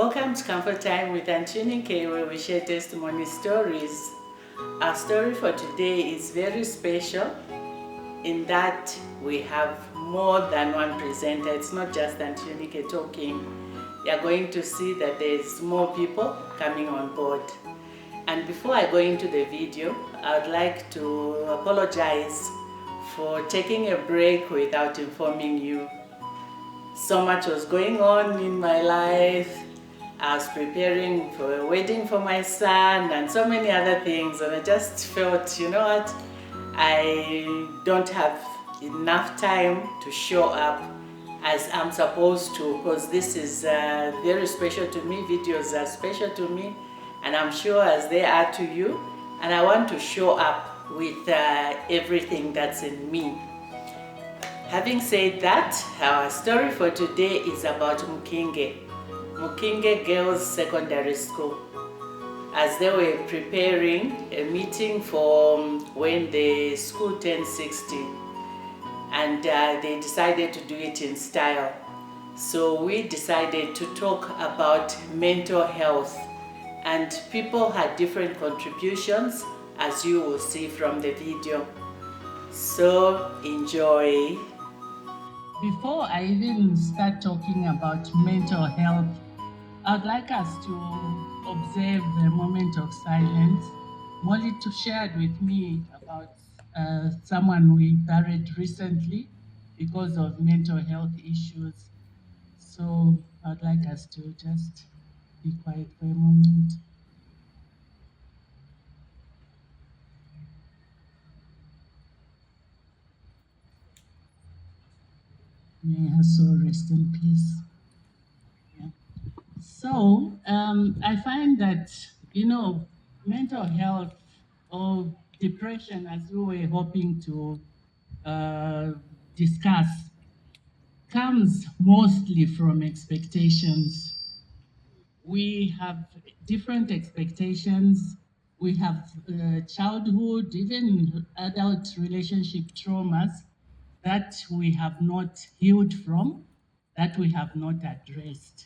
Welcome to Comfort Time with Aunty Yunike, where we share testimony stories. Our story for today is very special in that we have more than one presenter. It's not just Aunty Yunike talking. You're going to see that there's more people coming on board. And before I go into the video, I would like to apologize for taking a break without informing you. So much was going on in my life. I was preparing for a wedding for my son and so many other things, and I just felt, you know what, I don't have enough time to show up as I'm supposed to, because this is very special to me. Videos are special to me, and I'm sure as they are to you, and I want to show up with everything that's in me. Having said that, our story for today is about Mukinge Girls Secondary School. As they were preparing a meeting for when the school turned 60, and they decided to do it in style. So we decided to talk about mental health, and people had different contributions, as you will see from the video. So enjoy. Before I even start talking about mental health, I'd like us to observe a moment of silence. Molly shared with me about someone we buried recently because of mental health issues. So I'd like us to just be quiet for a moment. May her soul rest in peace. Yeah. So I find that, mental health or depression, as we were hoping to discuss, comes mostly from expectations. We have different expectations. We have childhood, even adult relationship traumas that we have not healed from, that we have not addressed.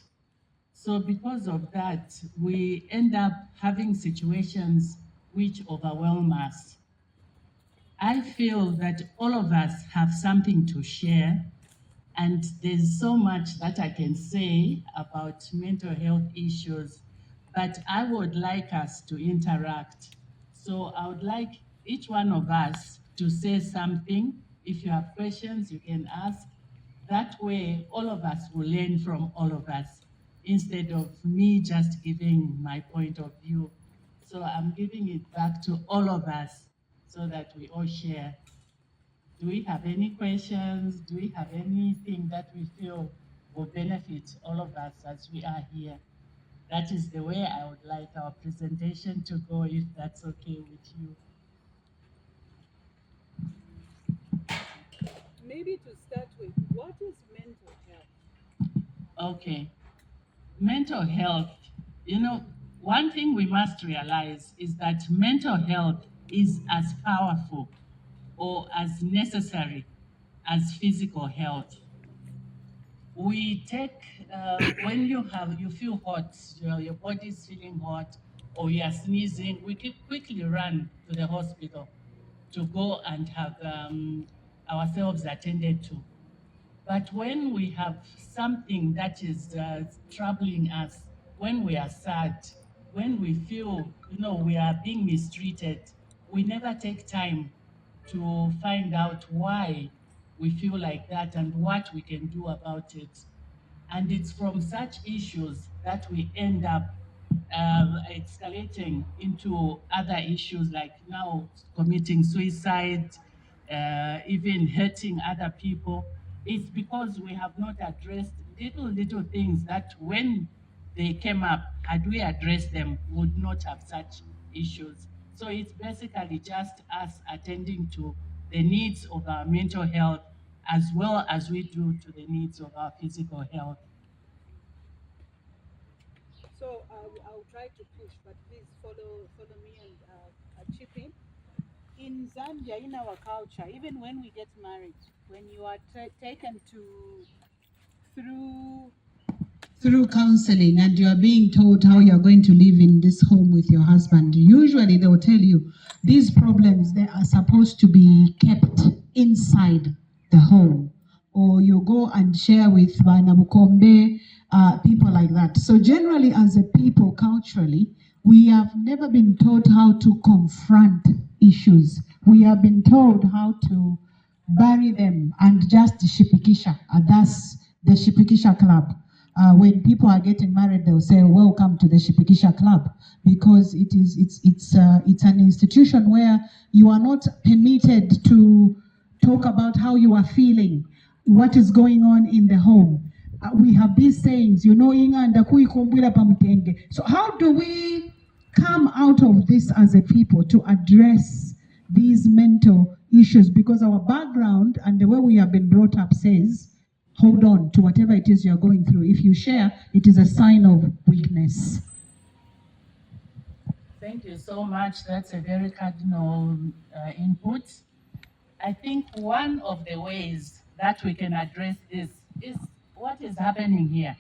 So because of that, we end up having situations which overwhelm us. I feel that all of us have something to share, and there's so much that I can say about mental health issues, but I would like us to interact. So I would like each one of us to say something. If you have questions, you can ask. That way, all of us will learn from all of us, instead of me just giving my point of view. So I'm giving it back to all of us so that we all share. Do we have any questions? Do we have anything that we feel will benefit all of us as we are here? That is the way I would like our presentation to go, if that's okay with you. Maybe to start with, what is mental health? Okay. Mental health, one thing we must realize is that mental health is as powerful or as necessary as physical health. We take, when you feel hot, your body is feeling hot, or you are sneezing, we can quickly run to the hospital to go and have ourselves attended to. But when we have something that is troubling us, when we are sad, when we feel, we are being mistreated, we never take time to find out why we feel like that and what we can do about it. And it's from such issues that we end up escalating into other issues, like now committing suicide, even hurting other people. It's because we have not addressed little things that when they came up, had we addressed them, would not have such issues. So it's basically just us attending to the needs of our mental health as well as we do to the needs of our physical health. So I'll try to push, but please follow me and chip in. In Zambia, in our culture, even when we get married, when you are taken to through through counseling and you are being told how you are going to live in this home with your husband, usually they will tell you these problems, they are supposed to be kept inside the home. Or you go and share with Banabukombe, people like that. So generally as a people, culturally, we have never been taught how to confront issues. We have been told how to bury them and just shipikisha. And that's the shipikisha club. When people are getting married, they'll say, "Welcome to the Shipikisha Club," because it's an institution where you are not permitted to talk about how you are feeling, what is going on in the home. We have these sayings, inga ndakuikumbwira pa mtenge. So how do we come out of this as a people to address these mental issues? Because our background and the way we have been brought up says, hold on to whatever it is you're going through. If you share, it is a sign of weakness. Thank you so much. That's a very cardinal input. I think one of the ways that we can address this is what is happening here.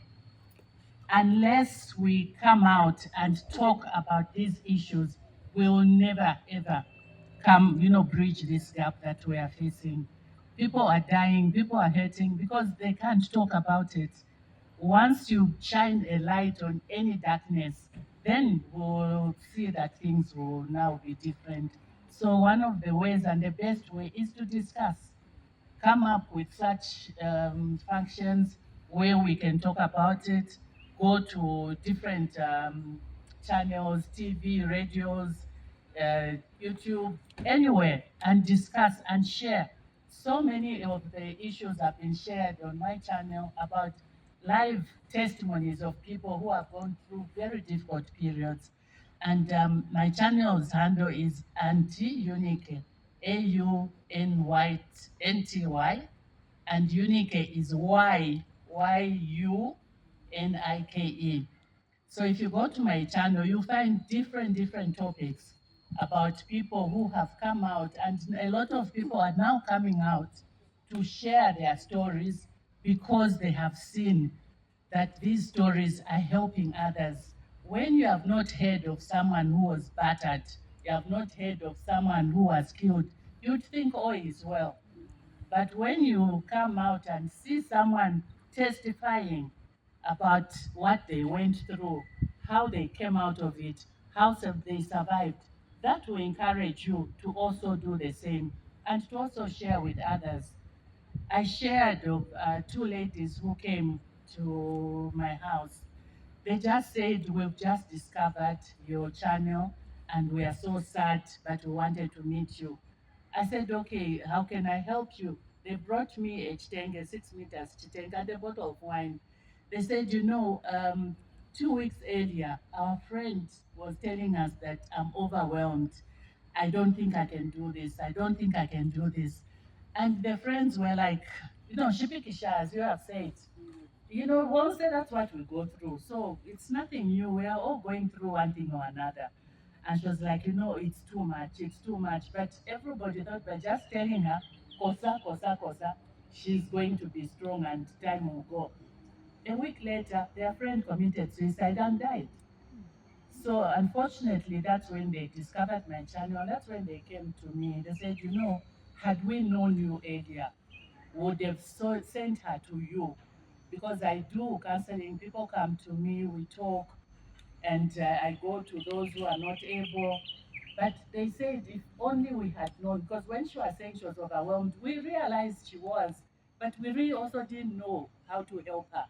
Unless we come out and talk about these issues, we will never ever come, bridge this gap that we are facing. People are dying, people are hurting because they can't talk about it. Once you shine a light on any darkness, then we'll see that things will now be different. So one of the ways and the best way is to discuss, come up with such functions where we can talk about it, go to different channels, TV, radios, YouTube, anywhere, and discuss and share. So many of the issues have been shared on my channel about live testimonies of people who have gone through very difficult periods. And my channel's handle is Aunty Yunike, AUNYNTY, and Yunike is YUNIKE. So if you go to my channel, you'll find different topics about people who have come out, and a lot of people are now coming out to share their stories because they have seen that these stories are helping others. When you have not heard of someone who was battered, you have not heard of someone who was killed, you'd think all is well. But when you come out and see someone testifying about what they went through, how they came out of it, how they survived, that will encourage you to also do the same and to also share with others. I shared of two ladies who came to my house. They just said, "We've just discovered your channel and we are so sad, but we wanted to meet you." I said, "Okay, how can I help you?" They brought me a chitenge, 6 meters chitenge, and a bottle of wine. They said, 2 weeks earlier, our friend was telling us that I'm overwhelmed. I don't think I can do this. I don't think I can do this. And the friends were like, Shipikisha, as you have said, once that's what we go through. So it's nothing new. We are all going through one thing or another. And she was like, it's too much, it's too much. But everybody thought by just telling her, kosa, kosa, kosa, she's going to be strong and time will go. A week later, their friend committed suicide and died. So unfortunately, that's when they discovered my channel. That's when they came to me. They said, had we known you earlier, would have sent her to you. Because I do counseling, people come to me, we talk, and I go to those who are not able. But they said if only we had known, because when she was saying she was overwhelmed, we realized she was, but we really also didn't know how to help her,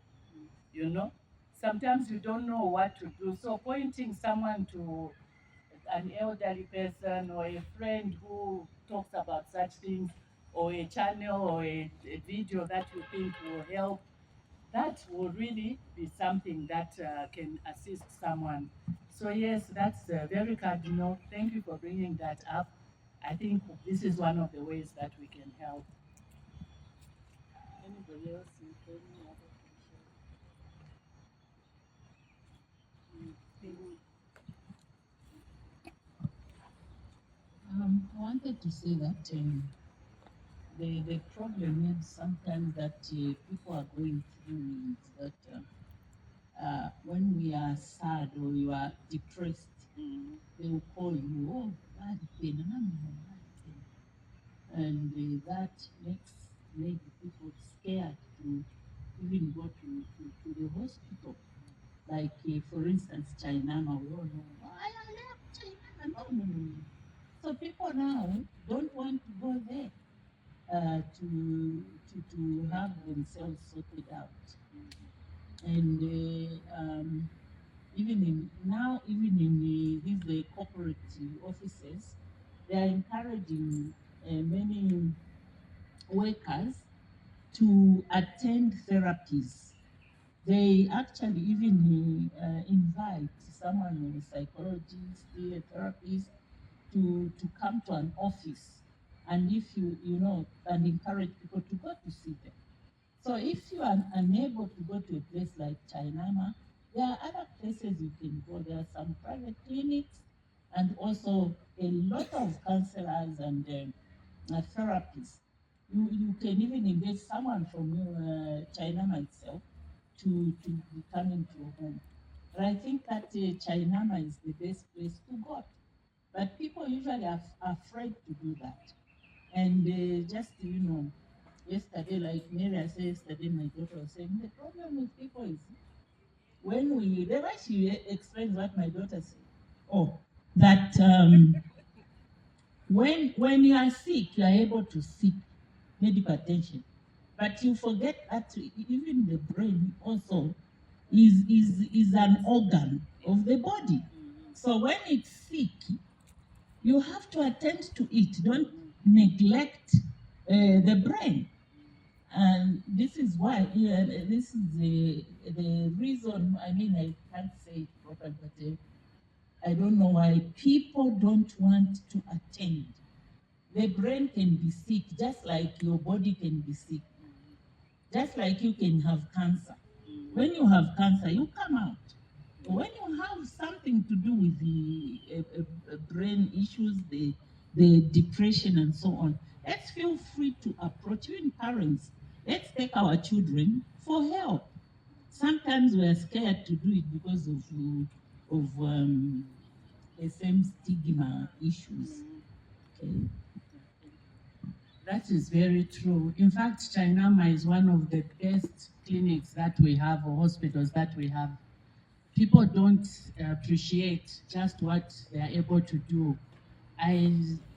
you know? Sometimes you don't know what to do. So pointing someone to an elderly person or a friend who talks about such things, or a channel or a video that you think will help, that will really be something that can assist someone. So yes, that's very cardinal. Thank you for bringing that up. I think this is one of the ways that we can help. Anybody else with any other question? I wanted to say that the problem is sometimes that people are going through is that we are sad or you are depressed, they will call you, oh, bad pain, bad pain. And that makes maybe people scared to even go to the hospital. Like, for instance, Chainama, we all know, oh, I left Chainama. No, no, no, no. So people now don't want to go there to have themselves sorted out. And even in now, even in these corporate offices, they are encouraging many workers to attend therapies. They actually even invite someone, a psychologist, a therapist, to come to an office, and if you know, and encourage people to go to see them. So if you are unable to go to a place like Chainama, there are other places you can go. There are some private clinics and also a lot of counselors and therapists. You can even engage someone from Chainama itself to be coming to your home. But I think that Chainama is the best place to go. But people usually are afraid to do that. And just, you know, yesterday, like Mary said yesterday, my daughter was saying, the problem with people is when we, the way she explains what my daughter said, oh, that when you are sick, you are able to seek medical attention. But you forget that even the brain also is an organ of the body. So when it's sick, you have to attend to it. Don't neglect the brain. And this is why, yeah, this is the reason, I mean, I can't say it properly, but I don't know why people don't want to attend. The brain can be sick, just like your body can be sick. Just like you can have cancer. When you have cancer, you come out. When you have something to do with the brain issues, the depression and so on, let's feel free to approach even parents. Let's take our children for help. Sometimes we are scared to do it because of the same stigma issues. Okay. That is very true. In fact, Chainama is one of the best clinics that we have, or hospitals that we have. People don't appreciate just what they are able to do. I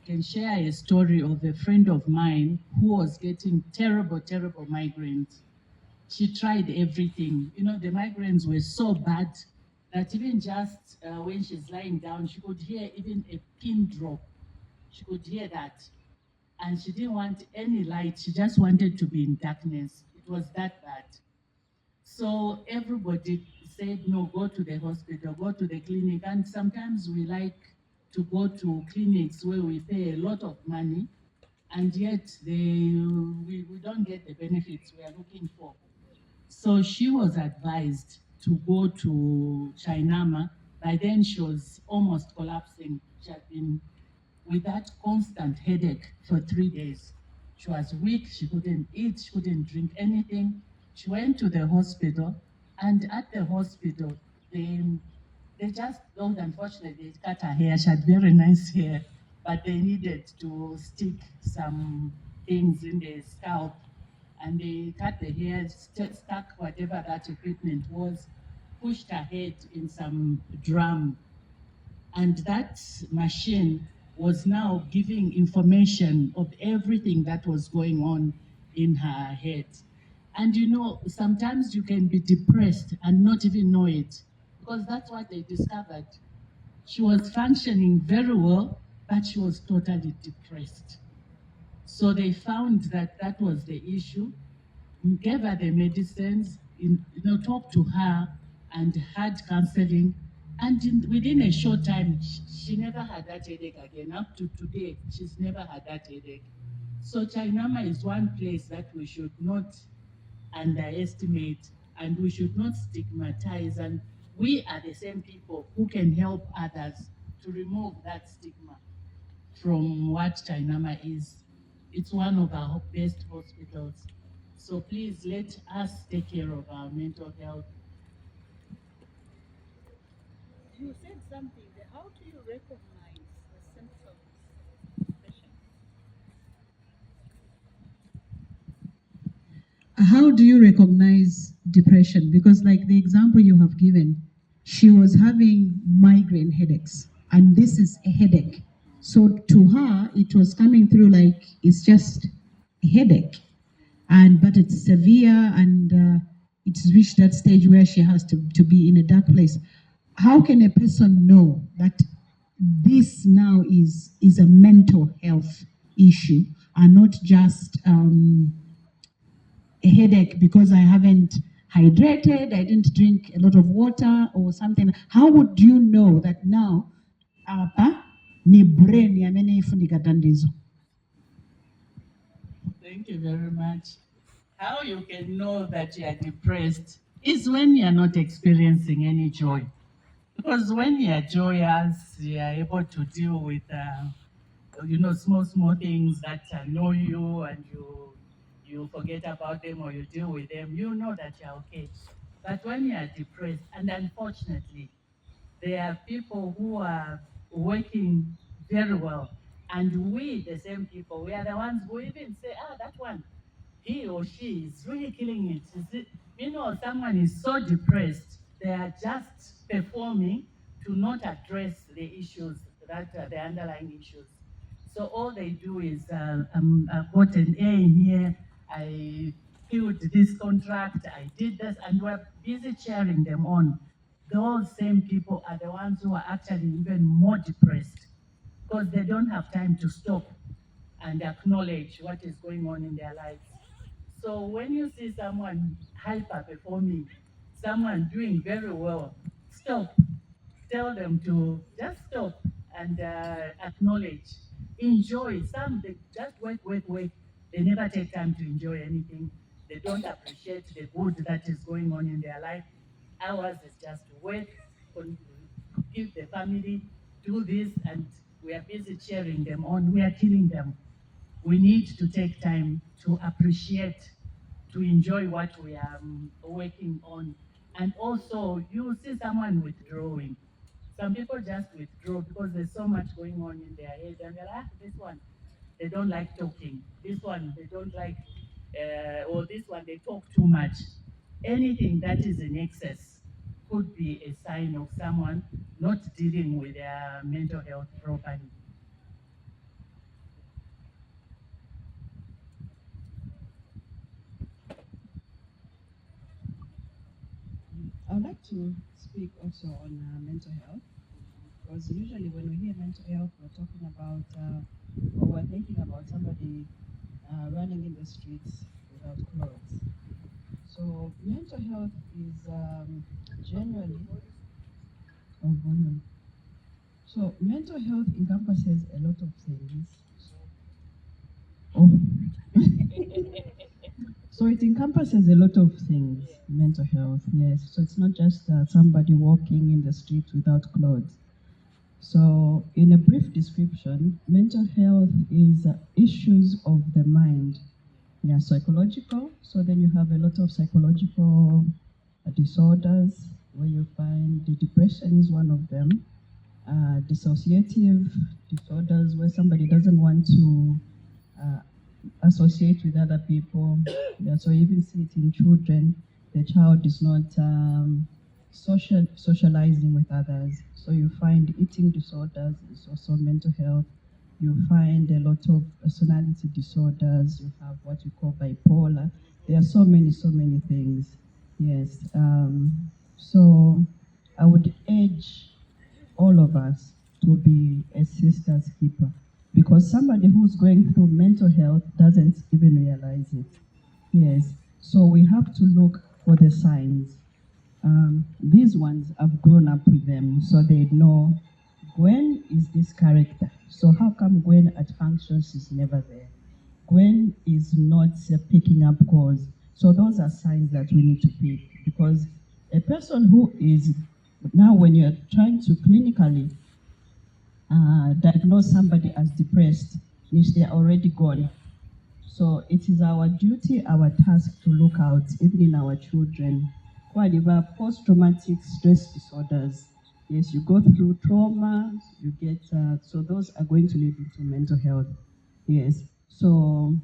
can share a story of a friend of mine who was getting terrible, terrible migraines. She tried everything. You know, the migraines were so bad that even just when she's lying down, she could hear even a pin drop. She could hear that. And she didn't want any light. She just wanted to be in darkness. It was that bad. So everybody said, no, go to the hospital, go to the clinic. And sometimes we like to go to clinics where we pay a lot of money, and yet we don't get the benefits we are looking for. So she was advised to go to Chainama. By then she was almost collapsing. She had been with that constant headache for 3 days. She was weak, she couldn't eat, she couldn't drink anything. She went to the hospital, and at the hospital, they just, oh, unfortunately, they cut her hair. She had very nice hair, but they needed to stick some things in the scalp, and they cut the hair, stuck whatever that equipment was, pushed her head in some drum, and that machine was now giving information of everything that was going on in her head. And you know, sometimes you can be depressed and not even know it, because that's what they discovered. She was functioning very well, but she was totally depressed. So they found that that was the issue, gave her the medicines, talked to her and had counseling. And within a short time, she never had that headache again. Up to today, she's never had that headache. So Chainama is one place that we should not underestimate, and we should not stigmatize. And we are the same people who can help others to remove that stigma from what Chainama is. It's one of our best hospitals. So please let us take care of our mental health. you said something there. How do you recognize the symptoms of depression? How do you recognize depression? Because, like the example you have given, she was having migraine headaches, and this is a headache. So to her, it was coming through like it's just a headache, and but it's severe, and it's reached that stage where she has to be in a dark place. How can a person know that this now is a mental health issue and not just a headache because I haven't hydrated, I didn't drink a lot of water or something? How would you know that now apa ni brain yamene ifunika tandizo? Thank you very much. How you can know that you are depressed is when you are not experiencing any joy. Because when you are joyous, you are able to deal with, small things that annoy you, and you forget about them or you deal with them. You know that you're okay. But when you are depressed, and unfortunately, there are people who are working very well, and we, the same people, we are the ones who even say, that one, he or she is really killing it. Someone is so depressed, they are just performing to not address the issues, that the underlying issues. So all they do is, I got an A in here, I filled this contract, I did this, and we're busy cheering them on. Those same people are the ones who are actually even more depressed because they don't have time to stop and acknowledge what is going on in their lives. So when you see someone hyper performing, someone doing very well, stop. Tell them to just stop and acknowledge, enjoy. Some they just work. They never take time to enjoy anything. They don't appreciate the good that is going on in their life. Ours is just work, give the family, do this, and we are busy cheering them on. We are killing them. We need to take time to appreciate, to enjoy what we are working on. And also, you see someone withdrawing. Some people just withdraw because there's so much going on in their head, and they're like, this one, they don't like talking. This one, they don't like, or this one, they talk too much. Anything that is in excess could be a sign of someone not dealing with their mental health properly. I would like to speak also on mental health, because usually when we hear mental health, we're talking about, or we're thinking about somebody running in the streets without clothes. So mental health is generally, oh, volume. So mental health encompasses a lot of things. Oh. So it encompasses a lot of things, mental health, yes. So it's not just somebody walking in the street without clothes. So in a brief description, mental health is issues of the mind. Yeah, psychological. So then you have a lot of psychological disorders where you find the depression is one of them. Dissociative disorders where somebody doesn't want to associate with other people. Yeah, so you even see it in children. The child is not socializing with others. So you find eating disorders is also mental health. You find a lot of personality disorders. You have what you call bipolar. There are so many things. Yes. So I would urge all of us to be a sister's keeper, because somebody who's going through mental health doesn't even realize it. Yes, so we have to look for the signs. These ones I've grown up with them, so they know Gwen is this character. So how come Gwen at functions is never there? Gwen is not picking up calls. So those are signs that we need to pick, because a person who is, now when you're trying to clinically diagnose somebody as depressed, means they're already gone. So it is our duty, our task to look out, even in our children, who are post-traumatic stress disorders. Yes, you go through trauma, you get, so those are going to lead into mental health. Yes, so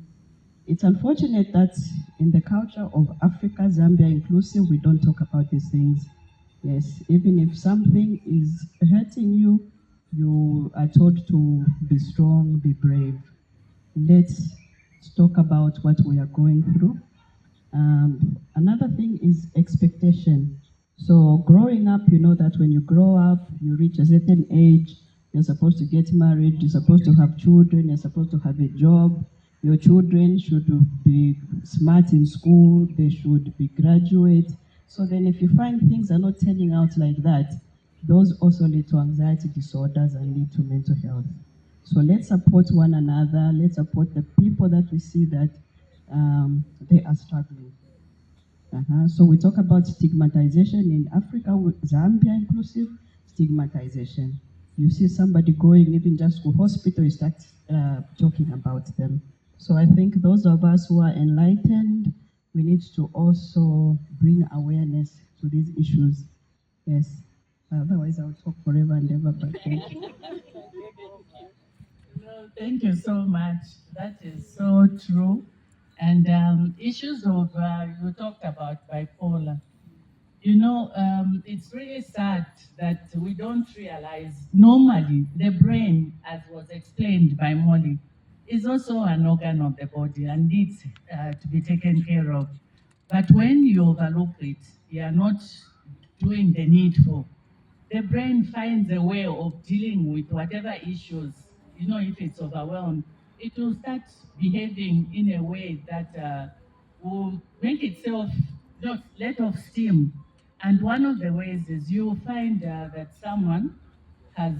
it's unfortunate that in the culture of Africa, Zambia inclusive, we don't talk about these things. Yes, even if something is hurting you, you are told to be strong, be brave. Let's talk about what we are going through. Another thing is expectation. So growing up, you know that when you grow up, you reach a certain age, you're supposed to get married, you're supposed to have children, you're supposed to have a job. Your children should be smart in school, they should be graduate. So then if you find things are not turning out like that, those also lead to anxiety disorders and lead to mental health. So let's support one another, let's support the people that we see that they are struggling. So we talk about stigmatization in Africa, Zambia inclusive, stigmatization. You see somebody going even just to hospital, you start talking about them. So I think those of us who are enlightened, we need to also bring awareness to these issues. Yes. Otherwise, I'll talk forever and ever, but thank you. No, thank you so much. That is so true. And issues of, you talked about bipolar. You know, it's really sad that we don't realize normally the brain, as was explained by Molly, is also an organ of the body and needs to be taken care of. But when you overlook it, you are not doing the needful. The brain finds a way of dealing with whatever issues, you know, if it's overwhelmed, it will start behaving in a way that will make itself not let off steam. And one of the ways is you find that someone has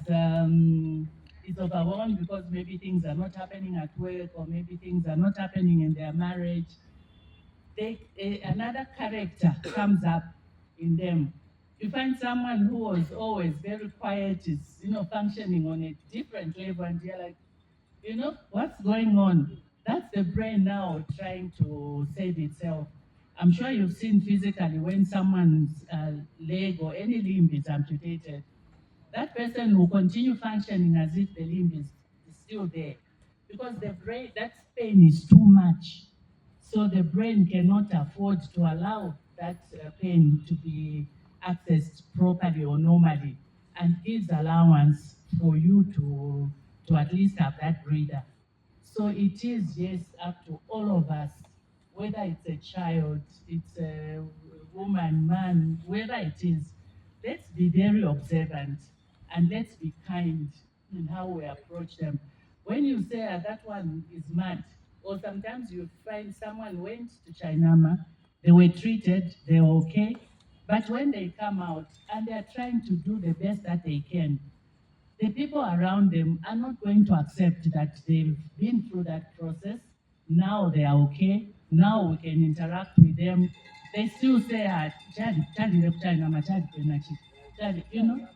is overwhelmed because maybe things are not happening at work or maybe things are not happening in their marriage. Another character comes up in them. You find someone who was always very quiet is, you know, functioning on a different level, and you're like, you know, what's going on? That's the brain now trying to save itself. I'm sure you've seen physically when someone's leg or any limb is amputated, that person will continue functioning as if the limb is still there because the brain, that pain is too much. So the brain cannot afford to allow that pain to be accessed properly or normally and gives allowance for you to at least have that breather. So it is, yes, up to all of us, whether it's a child, it's a woman, man, whoever it is, let's be very observant and let's be kind in how we approach them. When you say that one is mad, or sometimes you find someone went to Chainama, they were treated, they were okay, but when they come out and they're trying to do the best that they can, the people around them are not going to accept that they've been through that process. Now they are okay. Now we can interact with them. They still say, "Chadi, chadi left China, ma chadi kwena chi." Chadi," you know,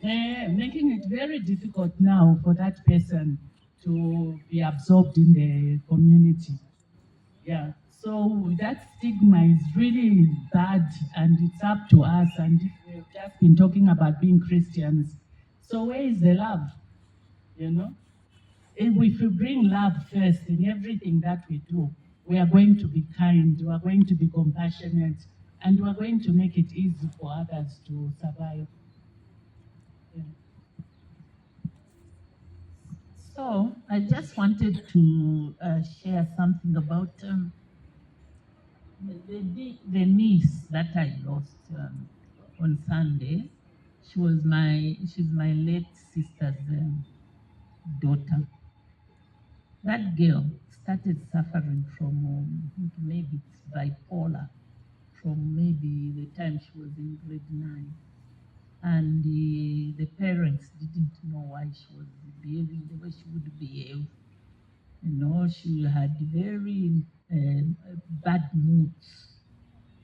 making it very difficult now for that person to be absorbed in the community. Yeah. So that stigma is really bad, and it's up to us. And if we've just been talking about being Christians, so where is the love? You know, if we bring love first in everything that we do, we are going to be kind, we are going to be compassionate, and we are going to make it easy for others to survive. Yeah. So I just wanted to share something about the niece that I lost on Sunday. She's my late sister's daughter. That girl started suffering from I think maybe it's bipolar from maybe the time she was in grade 9, and the parents didn't know why she was behaving the way she would behave. You know, she had very bad moods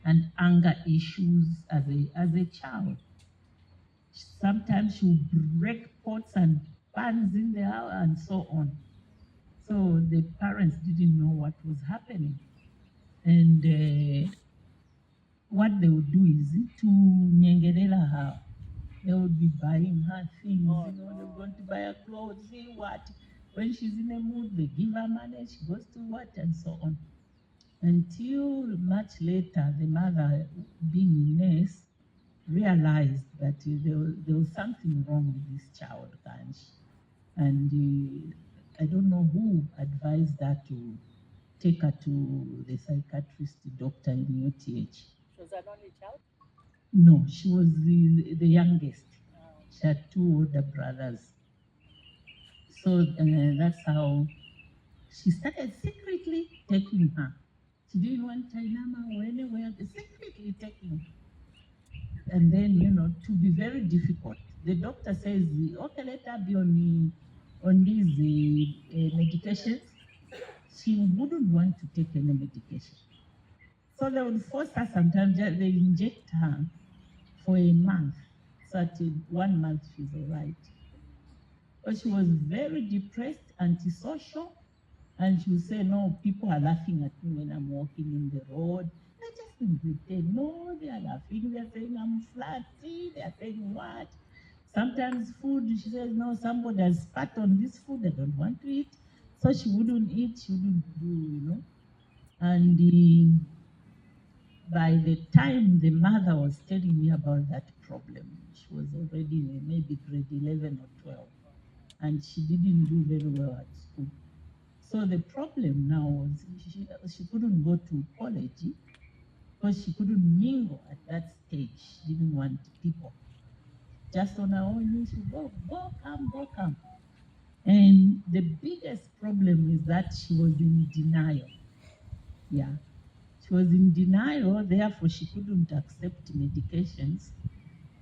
and anger issues as a child. Sometimes she would break pots and pans in the house and so on. So the parents didn't know what was happening. And what they would do is to nyengerela her. They would be buying her things, Oh, they were no. going to buy her clothes, see what. When she's in a mood, they give her money, she goes to what, and so on. Until much later, the mother, being a nurse, realized that there was something wrong with this child, Kanshi. And I don't know who advised her to take her to the psychiatrist doctor in UTH. She was an only child? No, she was the youngest. Oh. She had two older brothers. So that's how she started secretly taking her. She didn't want Chainama or anywhere, secretly taking her. And then, to be very difficult. The doctor says, okay, let her be on these medications. She wouldn't want to take any medication. So they would force her sometimes, they inject her for a month. So at 1 month, she's all right. But she was very depressed, antisocial, and she would say, no, people are laughing at me when I'm walking in the road. I just in grade 10, no, they are laughing, they're saying I'm flatty, they're saying what? Sometimes food, she says, no, somebody has spat on this food, I don't want to eat. So she wouldn't eat, she wouldn't do. And by the time the mother was telling me about that problem, she was already in maybe grade 11 or 12, and she didn't do very well at school. So the problem now was she couldn't go to college because she couldn't mingle at that stage. She didn't want people. Just on her own, you should go come, go come. And the biggest problem is that she was in denial. Yeah. She was in denial, therefore she couldn't accept medications.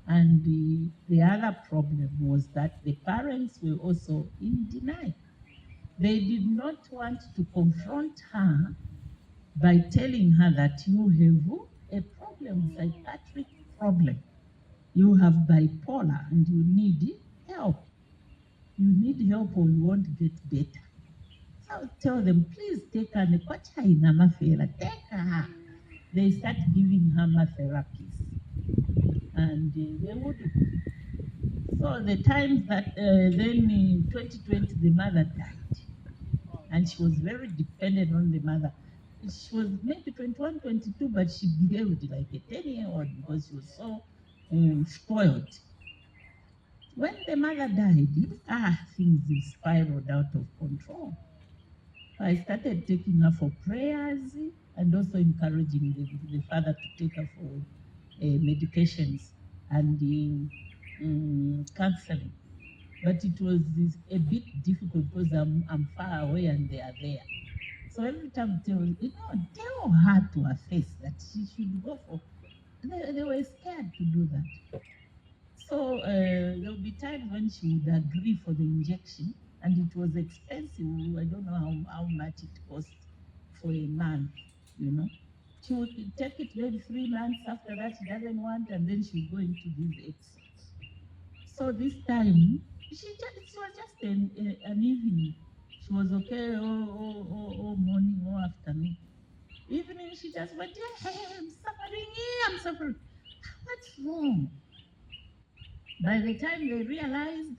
And the other problem was that the parents were also in denial. They did not want to confront her by telling her that you have a problem, psychiatric problem. You have bipolar and you need help. You need help or you won't get better. So I would tell them, please take her. Take her. They start giving her therapies. And they would. So the times that then in 2020 the mother died, and she was very dependent on the mother. She was maybe 21, 22, but she behaved like a 10-year-old because she was so spoiled. When the mother died, things spiraled out of control. I started taking her for prayers and also encouraging the father to take her for medications and counseling. But it was a bit difficult because I'm far away and they are there. So every time tell her to her face that she should go for. They were scared to do that. So there would be times when she would agree for the injection, and it was expensive. I don't know how much it cost for a month. She would take it maybe 3 months. After that, she doesn't want, and then she would go into these episodes. So this time, it was just an evening. She was okay all morning or afternoon. Evening, she just went, yeah, I'm suffering, I'm suffering. What's wrong? By the time they realized,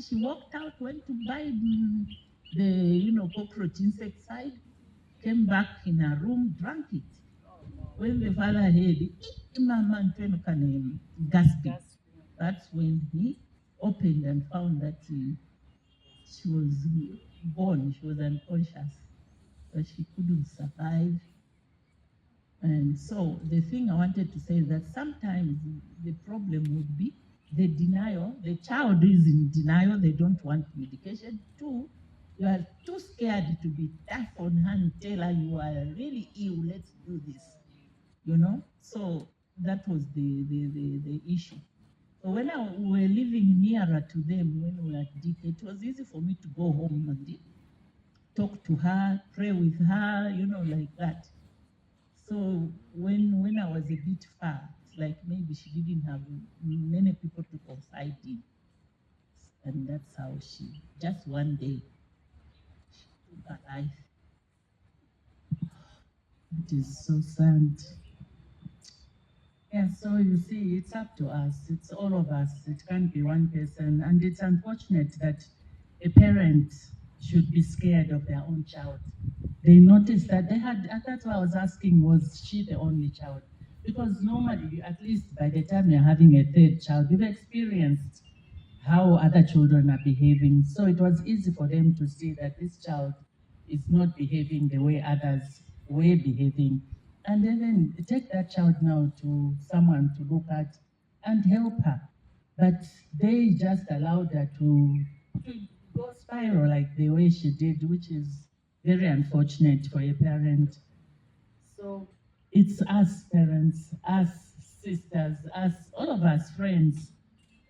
she walked out, went to buy the cockroach insecticide, came back in her room, drank it. When the father heard it, Mama gasping. That's when he opened and found that she was gone, she was unconscious, but she couldn't survive. And so the thing I wanted to say is that sometimes the problem would be the denial. The child is in denial, they don't want medication. Two, you are too scared to be tough on her and tell her you are really ill, let's do this. So that was the issue. So when we were living nearer to them, when we were at DK, it was easy for me to go home and talk to her, pray with her, like that. So when I was a bit far, it's like maybe she didn't have many people to confide in. And that's how she, just one day, she took her life. It is so sad. Yeah, so you see, it's up to us. It's all of us. It can't be one person. And it's unfortunate that a parent should be scared of their own child. They noticed that they had, that's why I was asking, was she the only child? Because normally, at least by the time you're having a third child, you've experienced how other children are behaving. So it was easy for them to see that this child is not behaving the way others were behaving. And then take that child now to someone to look at and help her. But they just allowed her to go spiral like the way she did, which is very unfortunate for a parent. So it's us parents, us sisters, us, all of us friends.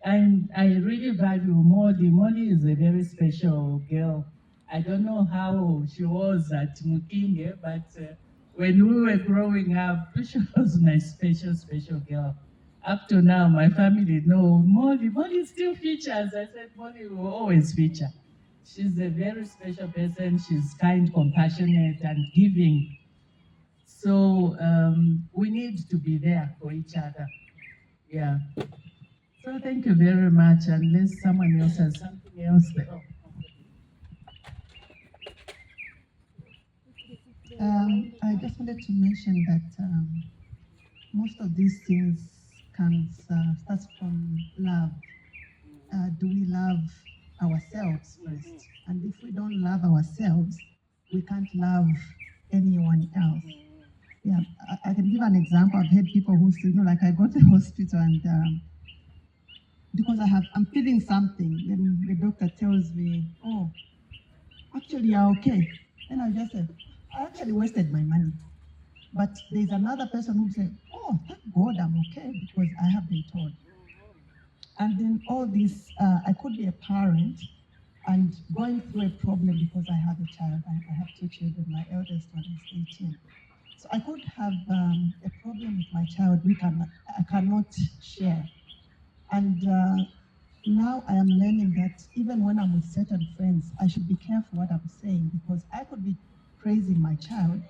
And I really value Molly. Molly is a very special girl. I don't know how she was at Mukinge, but when we were growing up, she was my special, special girl. Up to now, my family know Molly. Molly still features. I said Molly will always feature. She's a very special person. She's kind, compassionate, and giving. So we need to be there for each other. Yeah. So thank you very much. Unless someone else has something else. I just wanted to mention that most of these things starts from love. Do we love ourselves first? And if we don't love ourselves, we can't love anyone else. Yeah, I can give an example. I've had people who say, like I go to the hospital and because I'm feeling something, then the doctor tells me, oh, actually you're okay. Then I just say, I actually wasted my money. But there's another person who say, oh, thank God I'm okay because I have been told. And then all this, I could be a parent and going through a problem because I have a child. I have two children. My eldest one is 18. So I could have a problem with my child I cannot share. And now I am learning that even when I'm with certain friends, I should be careful what I'm saying because I could be praising my child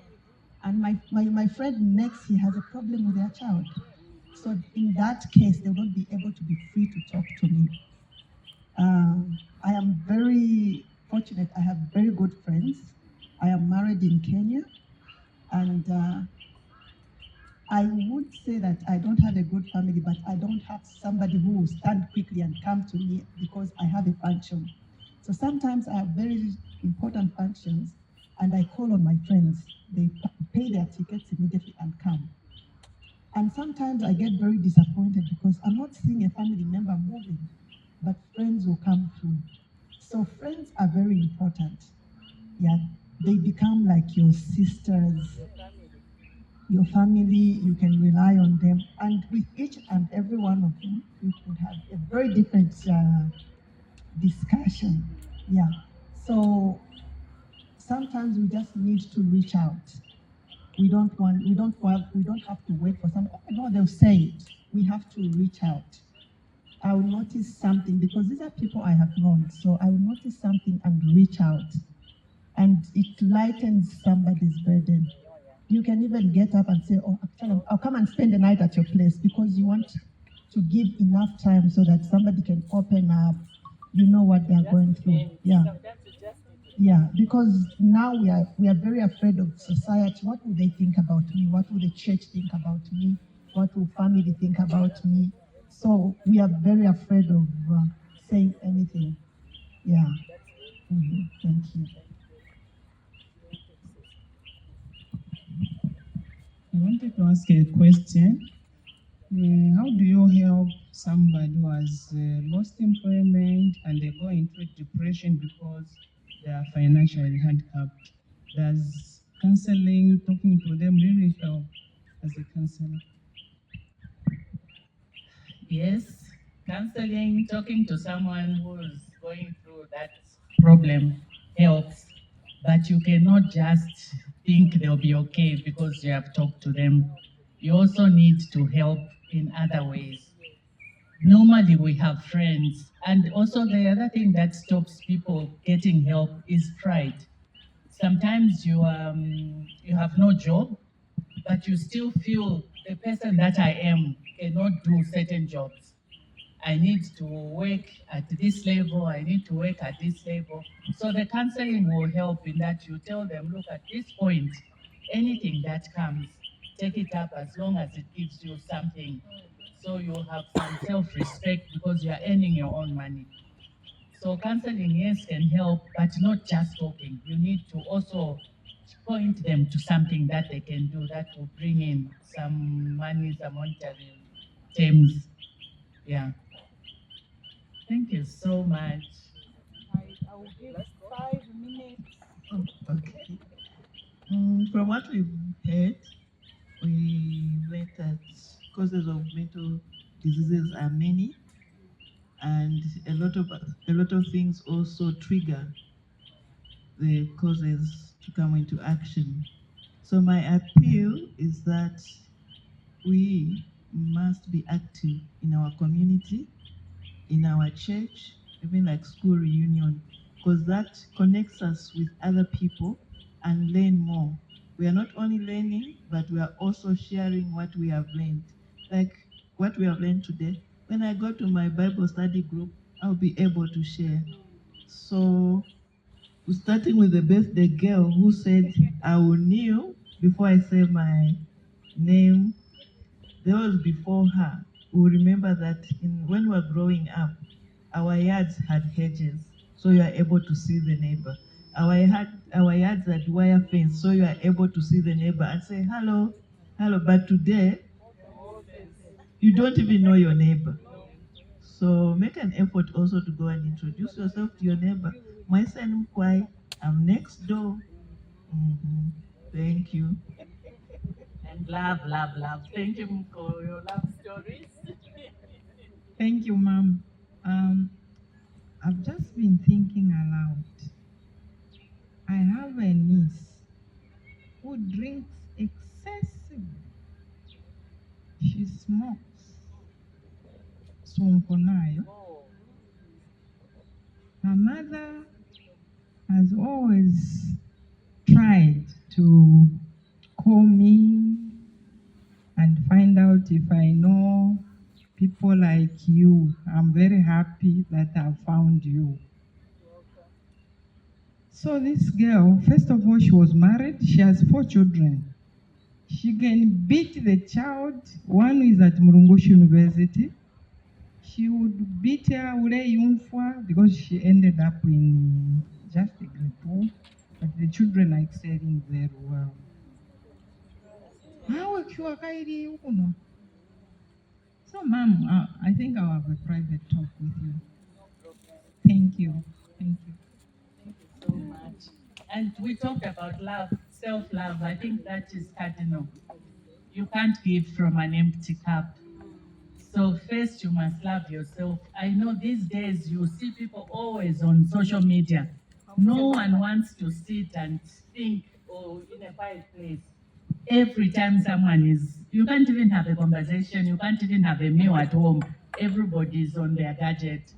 and my friend next, he has a problem with their child. So in that case, they won't be able to be free to talk to me. I am very fortunate. I have very good friends. I am married in Kenya, and I would say that I don't have a good family, but I don't have somebody who will stand quickly and come to me because I have a function. So sometimes I have very important functions, and I call on my friends. They pay their tickets immediately and come. And sometimes I get very disappointed because I'm not seeing a family member moving, but friends will come through. So friends are very important. Yeah, they become like your sisters, your family, you can rely on them. And with each and every one of them, you could have a very different discussion. Yeah. So sometimes we just need to reach out. We don't have to wait for someone. Oh, no, they'll say it. We have to reach out. I will notice something because these are people I have known. So I will notice something and reach out. And it lightens somebody's burden. You can even get up and say, oh, actually, I'll come and spend the night at your place because you want to give enough time so that somebody can open up, you know what they're going through. Yeah. Yeah, because now we are very afraid of society. What will they think about me? What will the church think about me? What will family think about me? So we are very afraid of saying anything. Yeah. Thank you. I wanted to ask a question. How do you help somebody who has lost employment and they go into depression because they are financially handicapped? Does counseling, talking to them really help as a counselor? Yes, counseling, talking to someone who's going through that problem helps, but you cannot just think they'll be okay because you have talked to them. You also need to help in other ways. Normally we have friends, and also the other thing that stops people getting help is pride. Sometimes you have no job, but you still feel the person that I am cannot do certain jobs. I need to work at this level, I need to work at this level. So the counseling will help in that you tell them, look, at this point, anything that comes, take it up as long as it gives you something. So you have some self-respect because you are earning your own money. So counseling, yes, can help, but not just talking. You need to also point them to something that they can do that will bring in some money, some monetary terms. Yeah. Thank you so much. I will give 5 minutes. Oh, okay. From what we've heard, we learned that causes of mental diseases are many, and a lot of things also trigger the causes to come into action. So my appeal is that we must be active in our community, in our church, even like school reunion, because that connects us with other people and learn more. We are not only learning, but we are also sharing what we have learned. Like what we have learned today. When I go to my Bible study group, I'll be able to share. So starting with the birthday girl who said, I will kneel before I say my name. Those before her will remember that when we were growing up, our yards had hedges, so you are able to see the neighbor. Our yards had wire fence, so you are able to see the neighbor and say, hello, hello. But today, you don't even know your neighbor. So make an effort also to go and introduce yourself to your neighbor. My son Mkwai, I'm next door. Thank you. And love, love, love. Thank you for your love stories. Thank you, Mom. I've just been thinking aloud. I have a niece who drinks excessively. She smokes. Sonkonayo. Her mother has always tried to call me and find out if I know people like you. I'm very happy that I've found you. So this girl, first of all, she was married. She has 4 children. She can beat the child. One is at Murungushi University. She would beat her because she ended up in just a grade 2. But the children are excelling very well. So, Mom, I think I'll have a private talk with you. Thank you. Thank you. Thank you so much. And we talked about love, self-love. I think that is cardinal. You can't give from an empty cup. So first you must love yourself. I know these days you see people always on social media. No one wants to sit and think or in a quiet place. Every time someone is, you can't even have a conversation, you can't even have a meal at home. Everybody is on their gadget.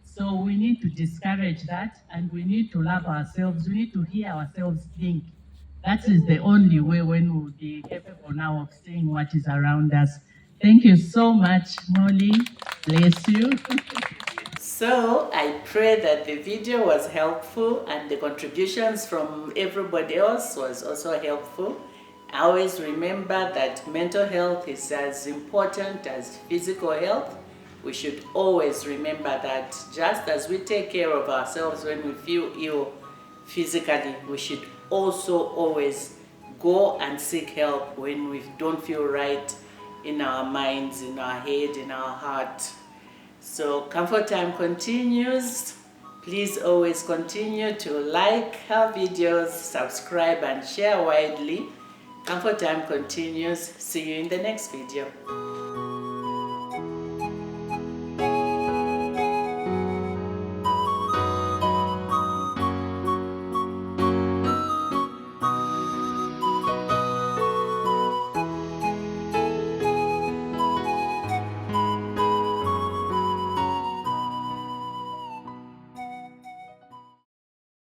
So we need to discourage that and we need to love ourselves. We need to hear ourselves think. That is the only way when we'll be capable now of seeing what is around us. Thank you so much, Molly. Bless you. So I pray that the video was helpful and the contributions from everybody else was also helpful. Always remember that mental health is as important as physical health. We should always remember that just as we take care of ourselves when we feel ill physically, we should also always go and seek help when we don't feel right in our minds, in our head, in our heart. So Comfort Time continues. Please always continue to like our videos, subscribe and share widely. Comfort Time continues. See you in the next video.